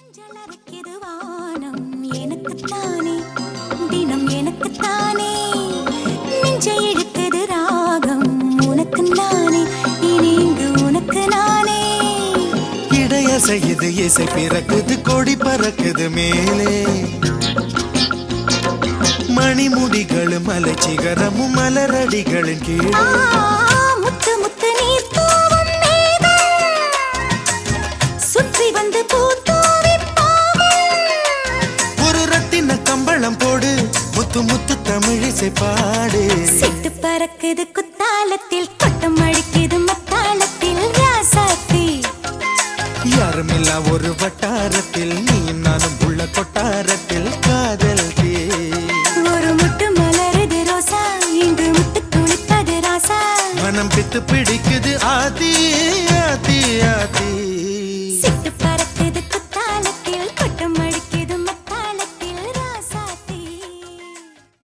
ஊஞ்சல் அரைக்குது வானம் எனக்குத்தானே தினம் எனக்குத்தானே நெஞ்சை இழுக்குது ராகம் உனக்கு நானே இனி இங்கு உனக்கு நானே இடையசையுது இசை பிறக்குது கொடி பறக்குது மேலே மணிமுடிகள் மலை சிகரமும் மலரடிகளின் கீழே முத்து முத்து நீர் தூவும் மேகம் சுற்றி வந்து பூத்தூவி ஒரு ரத்தின கம்பளம் போடு முத்து முத்து தமிழிசை பாடு சிட்டு பறக்குது குத்தாலத்தில் கொட்டம் அடிக்குது மத்தாளத்தில் ராசாத்தி யாருமில்லா ஒரு வட்டாரத்தில் நீயும் நானும் உள்ள கொட்டாரத்தில்